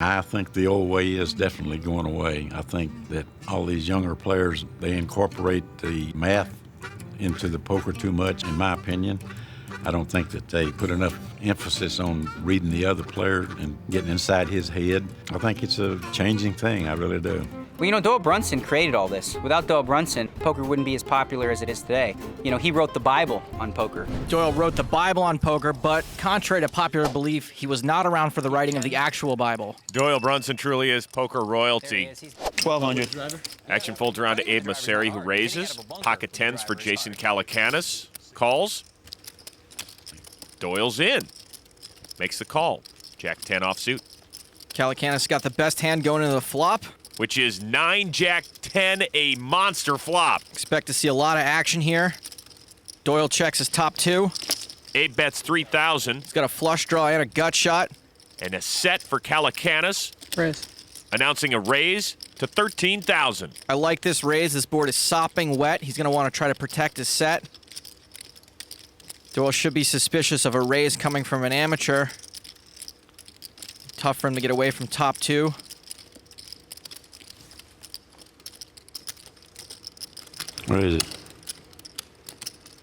I think the old way is definitely going away. I think that all these younger players, they incorporate the math into the poker too much, in my opinion. I don't think that they put enough emphasis on reading the other player and getting inside his head. I think it's a changing thing, I really do. Well, you know, Doyle Brunson created all this. Without Doyle Brunson, poker wouldn't be as popular as it is today. You know, he wrote the Bible on poker. Doyle wrote the Bible on poker, but contrary to popular belief, he was not around for the writing of the actual Bible. Doyle Brunson truly is poker royalty. 1,200. Action folds around to Abe Masseri, who raises. Pocket tens for Jason Calacanis. Calls. Doyle's in. Makes the call. Jack 10 offsuit. Calacanis got the best hand going into the flop. Which is 9 Jack 10, a monster flop. Expect to see a lot of action here. Doyle checks his top two. Abe bets 3,000. He's got a flush draw and a gut shot. And a set for Calacanis. Raise. Announcing a raise to 13,000. I like this raise. This board is sopping wet. He's going to want to try to protect his set. Doyle should be suspicious of a raise coming from an amateur. Tough for him to get away from top two. Where is it?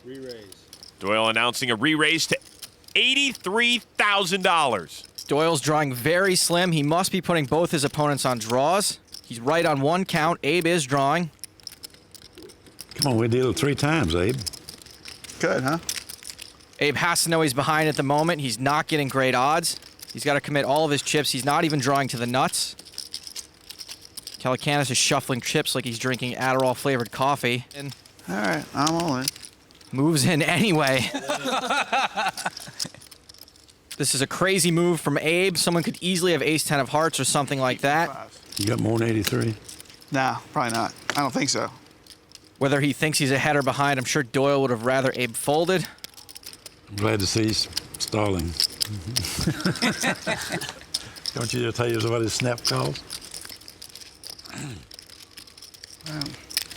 Re-raise. Doyle announcing a re-raise to $83,000. Doyle's drawing very slim. He must be putting both his opponents on draws. He's right on one count. Abe is drawing. Come on, we did it 3 times, Abe. Good, huh? Abe has to know he's behind at the moment. He's not getting great odds. He's got to commit all of his chips. He's not even drawing to the nuts. Calacanis is shuffling chips like he's drinking Adderall-flavored coffee. And All right, I'm all in. moves in anyway. This is a crazy move from Abe. Someone could easily have ace-10 of hearts or something like that. You got more than 83? Nah, probably not. I don't think so. Whether he thinks he's ahead or behind, I'm sure Doyle would have rather Abe folded. I'm glad to see he's stalling. Don't you tell you what his snap calls?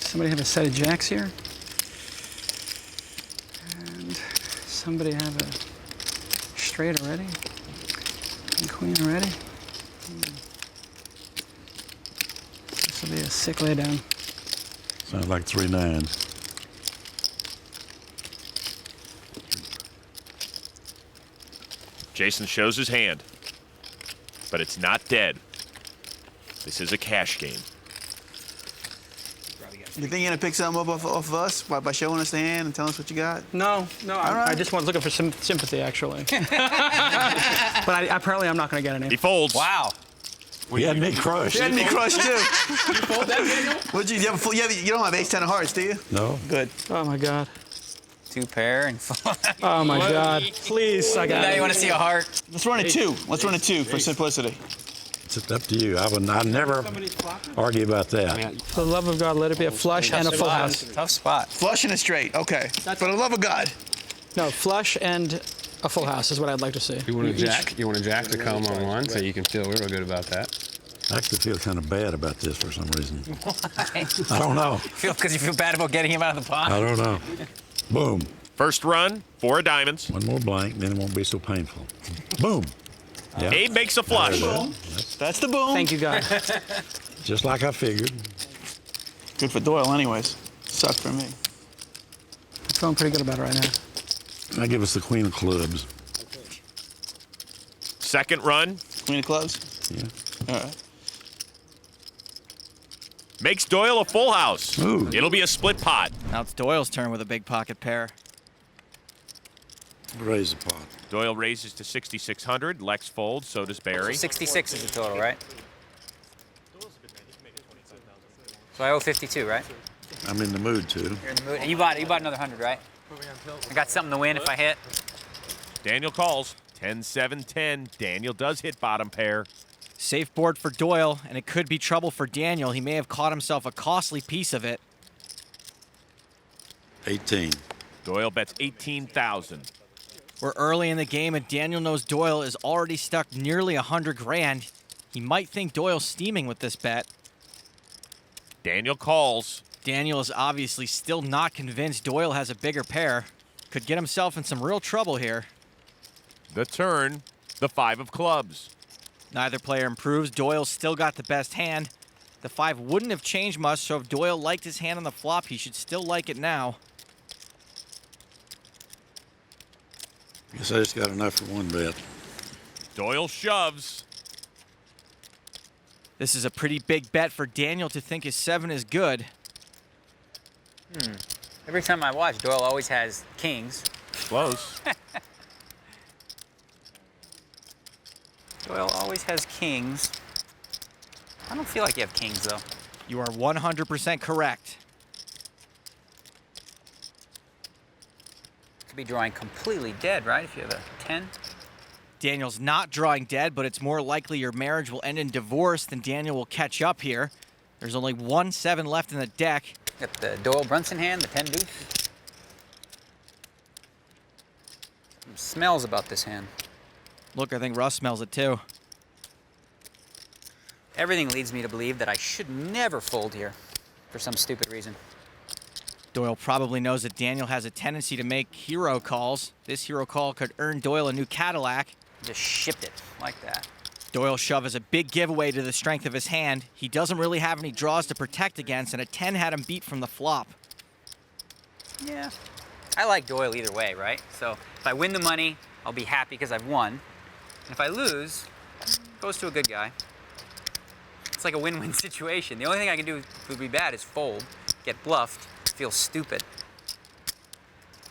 Somebody have a set of jacks here? And somebody have a straight already? And queen already? This will be a sick laydown. Sounds like 3 9s. Jason shows his hand, but it's not dead. This is a cash game. You think you're gonna pick something up off of us by showing us the hand and telling us what you got? No, right. I just was looking for some sympathy, actually. But apparently I'm not going to get any. He folds. Wow. He had me crushed. You had me crushed too. You fold that, Daniel? What'd you have? You don't have ace-10 of hearts, do you? No. Good. Oh, my God. 2 pair and Oh, my God. Please, I got now it. you want to see a heart. Let's run a 2. Let's run a 2 for simplicity. It's up to you. I'd never argue about that. For the love of God, let it be a flush and a full house. Tough spot. Flush and a straight. Okay. For the love of God. No, flush and a full house is what I'd like to see. You want a jack? You want a jack to come on one, so you can feel real good about that. I actually feel kind of bad about this for some reason. Why? I don't know. Because you feel bad about getting him out of the pot? I don't know. Boom. First run, 4 of diamonds. One more blank, then it won't be so painful. Boom. Yeah. Abe makes a flush. That's the boom. Thank you, God. Just like I figured. Good for Doyle anyways. Sucked for me. I'm feeling pretty good about it right now. I give us the queen of clubs. Second run, Queen of clubs? Yeah. All right. makes Doyle a full house. Ooh. It'll be a split pot. Now it's Doyle's turn with a big pocket pair. Raise the pot. Doyle raises to 6,600. Lex folds, so does Barry. 66 is the total, right? So I owe 52, right? I'm in the mood to. You're in the mood. You bought another 100, right? I got something to win if I hit. Daniel calls. 10-7-10. Daniel does hit bottom pair. Safe board for Doyle, and it could be trouble for Daniel. He may have caught himself a costly piece of it. 18. Doyle bets 18,000. We're early in the game, and Daniel knows Doyle is already stuck nearly 100 grand. He might think Doyle's steaming with this bet. Daniel calls. Daniel is obviously still not convinced Doyle has a bigger pair. Could get himself in some real trouble here. The turn, the 5 of clubs. Neither player improves. Doyle's still got the best hand. The 5 wouldn't have changed much, so if Doyle liked his hand on the flop, he should still like it now. Guess I just got enough for one bet. Doyle shoves. This is a pretty big bet for Daniel to think his 7 is good. Every time I watch, Doyle always has kings. Close. Doyle always has kings. I don't feel like you have kings, though. You are 100% correct. Could be drawing completely dead, right, if you have a 10? Daniel's not drawing dead, but it's more likely your marriage will end in divorce than Daniel will catch up here. There's only 1 7 left in the deck. Got the Doyle Brunson hand, the 10 deuce. Some smells about this hand. Look, I think Russ smells it too. Everything leads me to believe that I should never fold here for some stupid reason. Doyle probably knows that Daniel has a tendency to make hero calls. This hero call could earn Doyle a new Cadillac. Just shipped it like that. Doyle shove is a big giveaway to the strength of his hand. He doesn't really have any draws to protect against, and a 10 had him beat from the flop. Yeah. I like Doyle either way, right? So if I win the money, I'll be happy because I've won. And if I lose, it goes to a good guy. It's like a win-win situation. The only thing I can do if it would be bad is fold, get bluffed, feel stupid.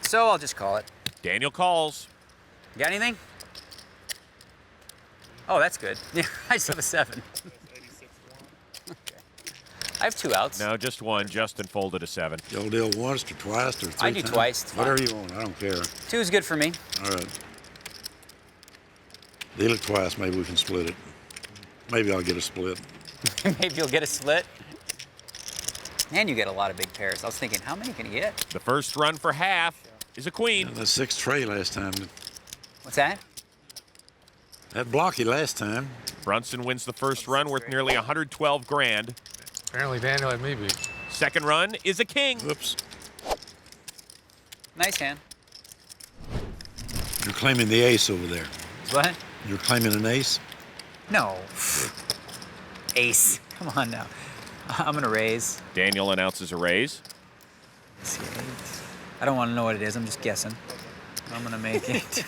So I'll just call it. Daniel calls. You got anything? Oh, that's good. Yeah, I just have a 7. Okay. I have 2 outs. No, just one. Justin folded a 7. You'll deal once or twice or 3 I do times? twice, it's fine. Whatever you want, I don't care. 2 is good for me. All right. Deal it twice, maybe we can split it. Maybe I'll get a split. Maybe you'll get a split. And you get a lot of big pairs. I was thinking, how many can you get? The first run for half is a queen. The 6 tray last time. What's that? That blocky last time. Brunson wins the first run worth nearly 112 grand. Apparently Daniel had me beat. Second run is a king. Whoops. Nice hand. You're claiming the ace over there. What? You're claiming an ace? No. Ace. Come on now. I'm gonna raise. Daniel announces a raise. Let's see, 8. I don't want to know what it is. I'm just guessing. I'm gonna make it.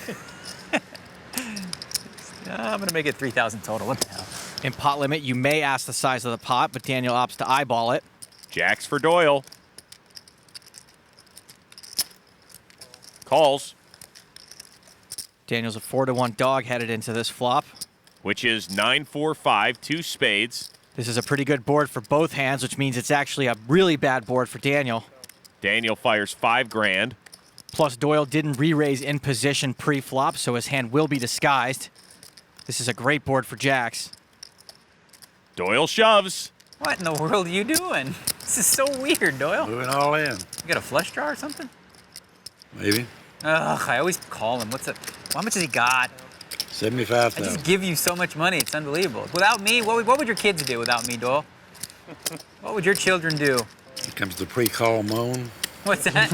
I'm gonna make it 3,000 total. What the hell? In pot limit, you may ask the size of the pot, but Daniel opts to eyeball it. Jacks for Doyle. Calls, Daniel's a 4-1 dog headed into this flop. which is 9-4-5, 2 spades. This is a pretty good board for both hands, which means it's actually a really bad board for Daniel. Daniel fires 5 grand. Plus, Doyle didn't re-raise in position pre-flop, so his hand will be disguised. This is a great board for jacks. Doyle shoves. What in the world are you doing? This is so weird, Doyle. You Moving all in. got a flush draw or something? Maybe. Ugh, I always call him. What's up? How much has he got? I 75,000. just give you so much money. It's unbelievable. Without me, what would your kids do without me, Doyle? What would your children do? Here comes the pre-call moan. What's that?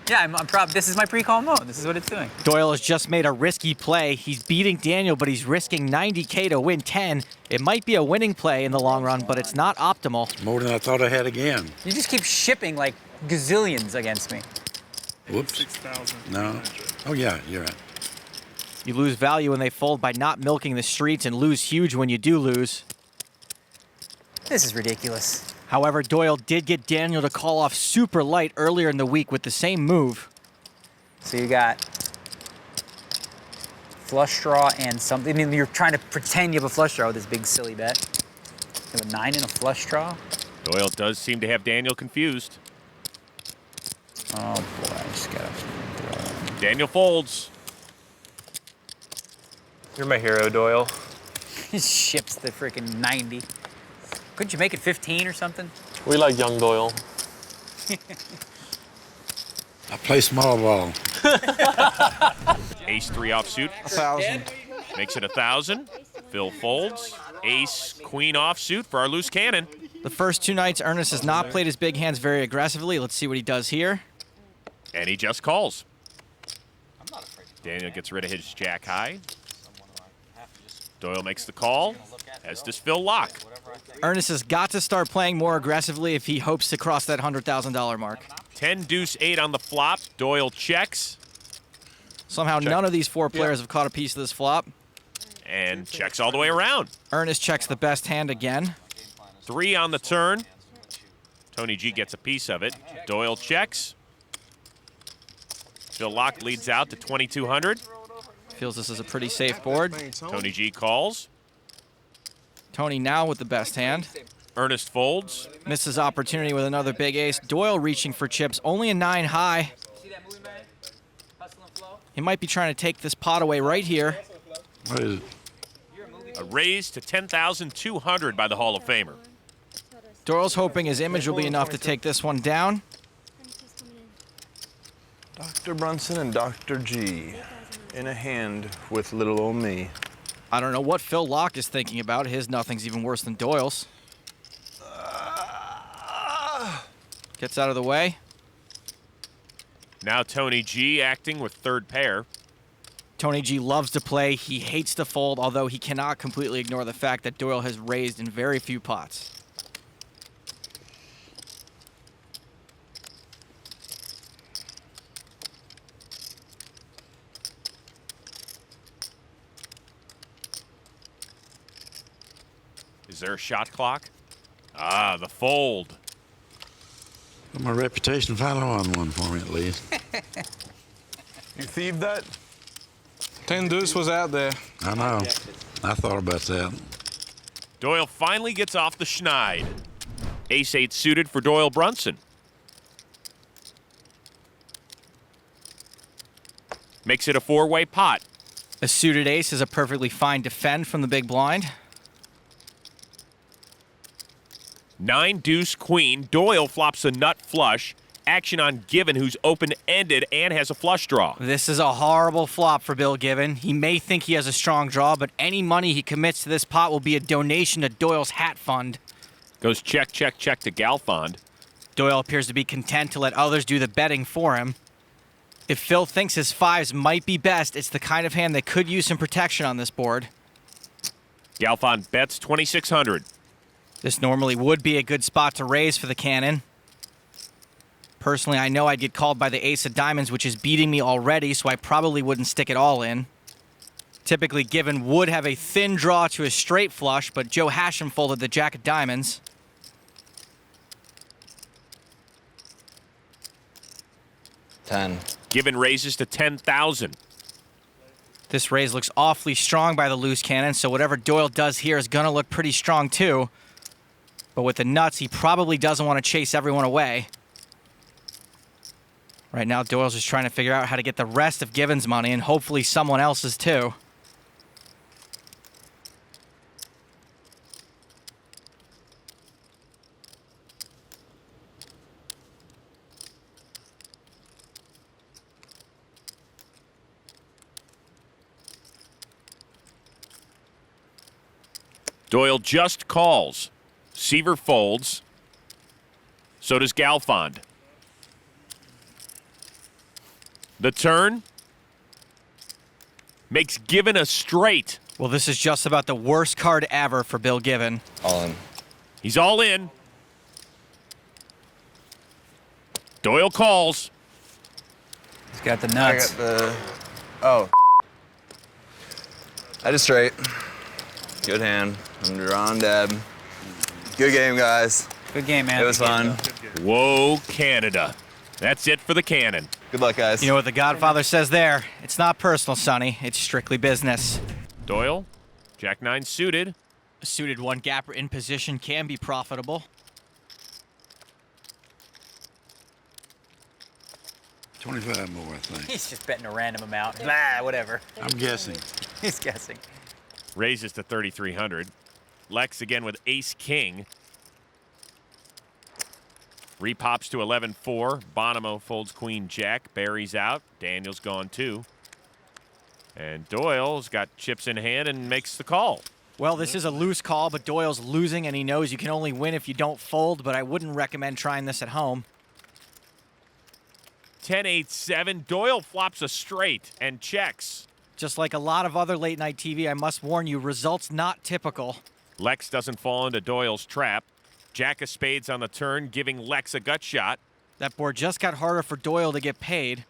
Yeah, I'm proud. This is my pre-call mode. This is what it's doing. Doyle has just made a risky play. He's beating Daniel, but he's risking 90K to win 10. It might be a winning play in the long run, but it's not optimal. More than I thought I had again. You just keep shipping like gazillions against me. Whoops. No. Oh, yeah, you're right. You lose value when they fold by not milking the streets and lose huge when you do lose. This is ridiculous. However, Doyle did get Daniel to call off super light earlier in the week with the same move. So you got flush draw and something. I mean, you're trying to pretend you have a flush draw with this big silly bet. You have a 9 and a flush draw. Doyle does seem to have Daniel confused. Oh boy, I just gotta throw. Daniel folds. You're my hero, Doyle. He ships the freaking 90. Couldn't you make it 15 or something? We like young Doyle. I play small ball. Ace 3 offsuit. 1,000. Makes it 1,000. Phil folds. Ace queen offsuit for our loose cannon. The first 2 nights, Ernest has not played his big hands very aggressively. Let's see what he does here. And he just calls. Daniel gets rid of his jack high. Doyle makes the call, as does Phil Locke. Ernest has got to start playing more aggressively if he hopes to cross that $100,000 mark. 10 deuce 8 on the flop. Doyle checks Somehow none of these four players have caught a piece of this flop. and checks all the way around. Ernest checks the best hand again. 3 on the turn. Tony G gets a piece of it. Doyle checks. Phil Locke leads out to 2,200. Feels this is a pretty safe board. Tony G calls. Tony now with the best hand. Ernest folds. Misses opportunity with another big ace. Doyle reaching for chips, only a 9 high. He might be trying to take this pot away right here. What is it? A raise to 10,200 by the Hall of Famer. Doyle's hoping his image will be enough to take this one down. Dr. Brunson and Dr. G in a hand with little old me. I don't know what Phil Locke is thinking about. His nothing's even worse than Doyle's. Gets out of the way. Now Tony G acting with third pair. Tony G loves to play. He hates to fold, although he cannot completely ignore the fact that Doyle has raised in very few pots. Is there a shot clock? Ah, the fold. Put my reputation follow on one for me at least. You thieved that? 10 deuce was out there. I know. I thought about that. Doyle finally gets off the schneid. Ace-8 suited for Doyle Brunson. Makes it a four-way pot. A suited ace is a perfectly fine defend from the big blind. 9 deuce queen. Doyle flops a nut flush. Action on Given, who's open-ended and has a flush draw. This is a horrible flop for Bill Given. He may think he has a strong draw, but any money he commits to this pot will be a donation to Doyle's hat fund. Goes check, check, check to Galfond. Doyle appears to be content to let others do the betting for him. If Phil thinks his fives might be best, it's the kind of hand that could use some protection on this board. Galfond bets 2,600. This normally would be a good spot to raise for the cannon. Personally, I know I'd get called by the ace of diamonds, which is beating me already, so I probably wouldn't stick it all in. Typically, Given would have a thin draw to a straight flush, but Joe Hashem folded the jack of diamonds. Given raises to 10,000. This raise looks awfully strong by the loose cannon, so whatever Doyle does here is going to look pretty strong too. But with the nuts, he probably doesn't want to chase everyone away. Right now, Doyle's just trying to figure out how to get the rest of Given's money and hopefully someone else's too. Doyle just calls. Seaver folds. So does Galfond. The turn makes Given a straight. Well, this is just about the worst card ever for Bill Given. All in. He's all in. Doyle calls. He's got the I nuts. got the. Oh. I just straight. Good hand. I'm drawing deb. Good game, guys. Good game, man. It was fun. Whoa, Canada. That's it for the cannon. Good luck, guys. You know what the Godfather says there? It's not personal, Sonny. It's strictly business. Doyle, Jack 9 suited. A suited one gapper in position can be profitable. $25 more, I think. He's just betting a random amount. Blah, whatever. I'm guessing. He's guessing. Raises to 3,300. Lex again with ace-king. Repops to 11-4. Bonomo folds queen-jack. Barry's out. Daniel's gone too. And Doyle's got chips in hand and makes the call. Well, this is a loose call, but Doyle's losing, and he knows you can only win if you don't fold, but I wouldn't recommend trying this at home. 10-8-7. Doyle flops a straight and checks. Just like a lot of other late night TV, I must warn you, results not typical. Lex doesn't fall into Doyle's trap. Jack of spades on the turn, giving Lex a gut shot. That board just got harder for Doyle to get paid.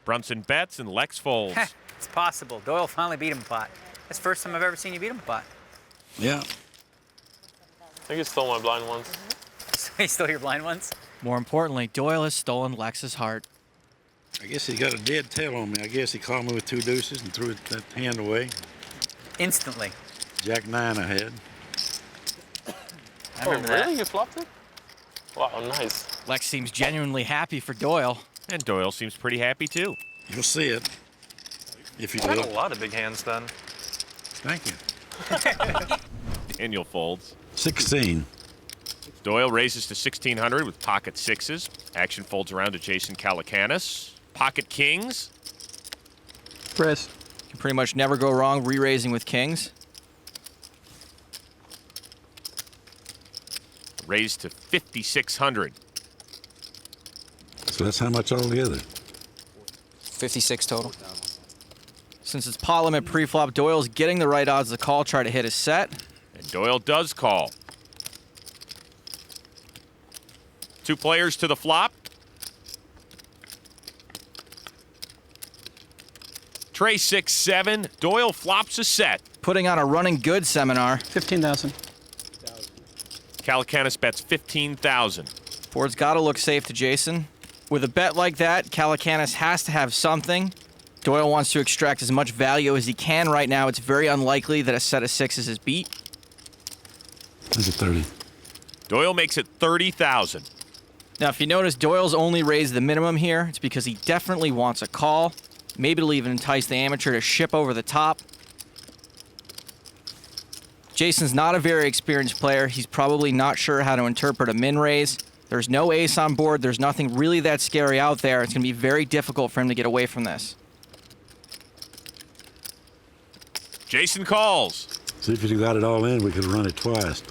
Brunson bets and Lex folds. It's possible. Doyle finally beat him a pot. That's the first time I've ever seen you beat him a pot. Yeah. I think he stole my blind once. So he stole your blind ones? More importantly, Doyle has stolen Lex's heart. I guess he got a dead tail on me. I guess he called me with 2 deuces and threw that hand away. Instantly. Jack 9 I had. I remember really? that. You flopped it? Wow, nice. Lex seems genuinely happy for Doyle. And Doyle seems pretty happy too. You'll see it if you I do. had a lot of big hands then. Thank you. Daniel folds. 16. Doyle raises to 1,600 with pocket sixes. Action folds around to Jason Calacanis. Pocket kings. Chris. Can pretty much never go wrong re-raising with kings. Raised to 5,600. So that's how much altogether? 56 total. Since it's pot limit pre-flop, Doyle's getting the right odds to call, try to hit his set. And Doyle does call. 2 players to the flop. Tray 6-7. Doyle flops a set. Putting on a running good seminar. 15,000. Calacanis bets 15,000. Board's got to look safe to Jason. With a bet like that, Calacanis has to have something. Doyle wants to extract as much value as he can right now. It's very unlikely that a set of sixes is beat. That's a 30. Doyle makes it 30,000. Now, if you notice, Doyle's only raised the minimum here. It's because he definitely wants a call. Maybe it'll even entice the amateur to ship over the top. Jason's not a very experienced player. He's probably not sure how to interpret a min raise. There's no ace on board. There's nothing really that scary out there. It's going to be very difficult for him to get away from this. Jason calls. See if you got it all in, we could run it twice.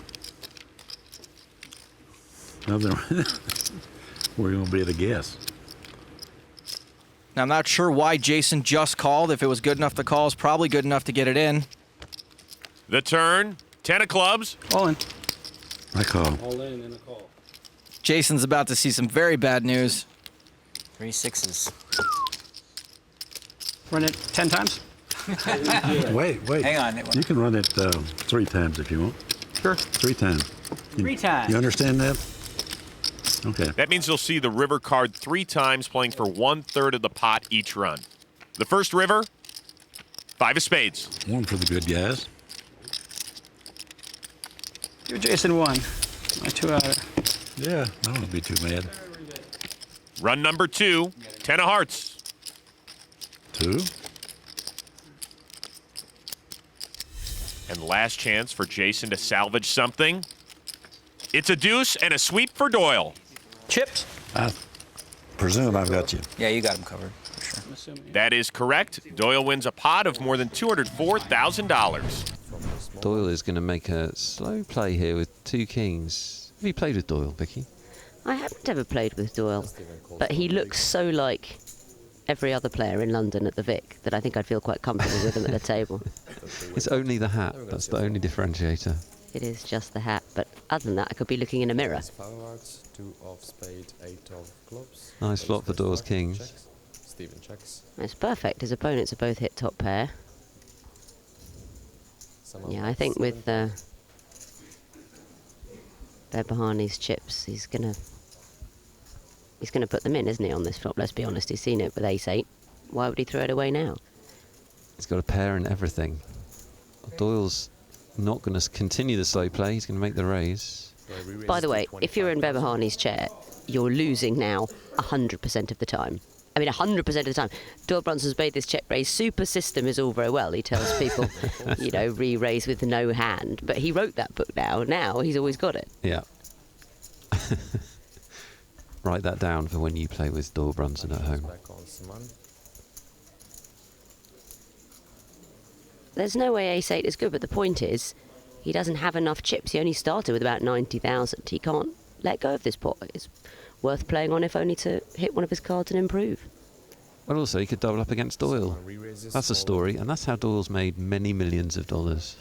Nothing. We're going to be at a guess. Now, I'm not sure why Jason just called. If it was good enough to call, it's probably good enough to get it in. The turn. 10 of clubs. All in. I call. All in and a call. Jason's about to see some very bad news. 3 sixes. Run it 10 times? Wait. Hang on. You can run it 3 times if you want. Sure. 3 times. 3 times. You understand that? Okay. That means you'll see the river card 3 times, playing for 1/3 of the pot each run. The first river, 5 of spades. 1 for the good guys. Give Jason 1. My 2 outer. Yeah, I won't be too mad. Run number 2, 10 of hearts. 2. And last chance for Jason to salvage something. It's a deuce and a sweep for Doyle. Chips? I presume I've got you. Yeah, you got him covered. For sure. I'm assuming. That is correct. Doyle wins a pot of more than $204,000. Doyle is going to make a slow play here with 2 kings. Have you played with Doyle, Vicky? I haven't ever played with Doyle, but he looks so like every other player in London at the Vic that I think I'd feel quite comfortable with him at the table. It's only the hat. That's the only differentiator. It is just the hat, but other than that, I could be looking in a mirror. 2 of spade, 8 of clubs. Nice flop for Doyle's kings. Steven checks. It's perfect. His opponents are both hit top pair. Yeah, I think with Bahani's chips, he's gonna put them in, isn't he, on this flop? Let's be honest, he's seen it with ace-8. Why would he throw it away now? He's got a pair and everything. Doyle's not going to continue the slow play. He's going to make the raise. By the way, if you're in Bahani's chair, you're losing now 100% of the time. I mean, 100% of the time. Doyle Brunson's made this check raise. Super system is all very well. He tells people, you know, re-raise with no hand. But he wrote that book now. Now he's always got it. Yeah. Write that down for when you play with Doyle Brunson at home. There's no way ace-8 is good, but the point is, he doesn't have enough chips. He only started with about 90,000. He can't let go of this pot. It's worth playing on if only to hit one of his cards and improve. Well, also, he could double up against Doyle. That's a story, and that's how Doyle's made many millions of dollars.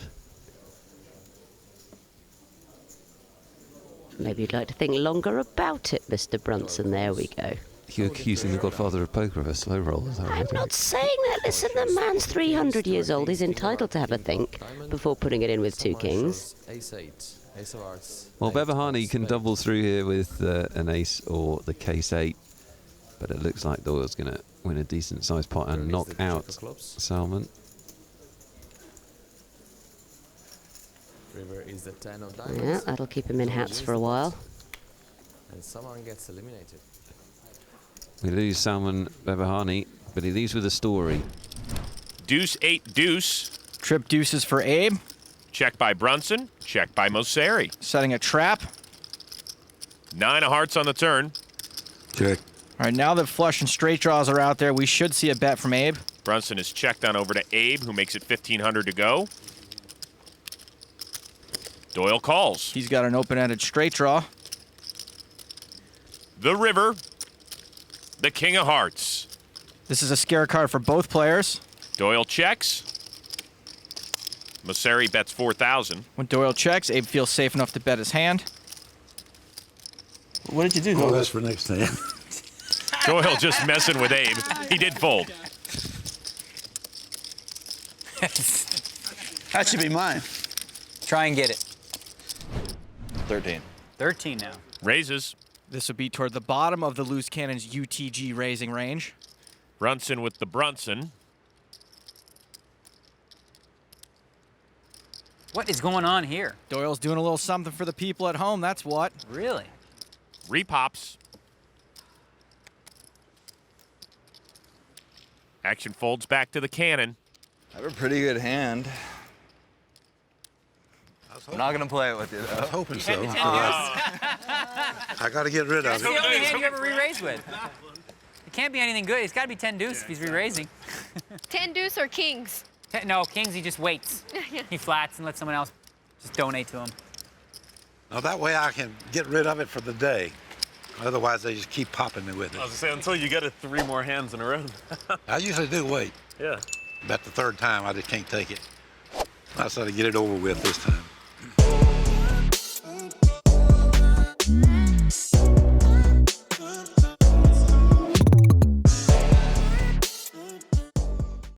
Maybe you'd like to think longer about it, Mr. Brunson. There we go. You're accusing the godfather of poker of a slow roll. Is that I'm not saying that. Listen, the man's 300 years old. He's entitled to have a think before putting it in with 2 kings. Well, Bebahani can double through here with an ace or the case 8, but it looks like Doyle's going to win a decent-sized pot and knock out Salmon. River is the 10 of diamonds. Yeah, that'll keep him in hats for a while. And someone gets eliminated. We lose Salmon Bebahani, but he leaves with a story. Deuce 8 deuce. Trip deuces for Abe. Check by Brunson. Check by Mosseri. Setting a trap. 9 of hearts on the turn. Check. All right, now that flush and straight draws are out there, we should see a bet from Abe. Brunson is checked on over to Abe, who makes it 1,500 to go. Doyle calls. He's got an open-ended straight draw. The river. The king of hearts. This is a scare card for both players. Doyle checks. Mosseri bets 4,000. When Doyle checks, Abe feels safe enough to bet his hand. What did you do, Doyle? Oh, that's for next time. Doyle just messing with Abe. He did fold. That should be mine. Try and get it. 13. 13 now. Raises. This would be toward the bottom of the loose cannon's UTG raising range. Brunson with the Brunson. What is going on here? Doyle's doing a little something for the people at home, that's what. Really? Repops. Action folds back to the cannon. I have a pretty good hand. I'm not gonna play it with you though. I was hoping so. I got to get rid of That's it. the only hand you ever re-raised with. It can't be anything good. It's got to be 10 deuce if he's re-raising. 10 deuce or kings? No, kings, he just waits. He flats and lets someone else just donate to him. Now, that way I can get rid of it for the day. Otherwise, they just keep popping me with I it. was gonna say, until you get it 3 more hands in a row. I usually do wait. Yeah. But the third time, I just can't take it. I decided to get it over with this time.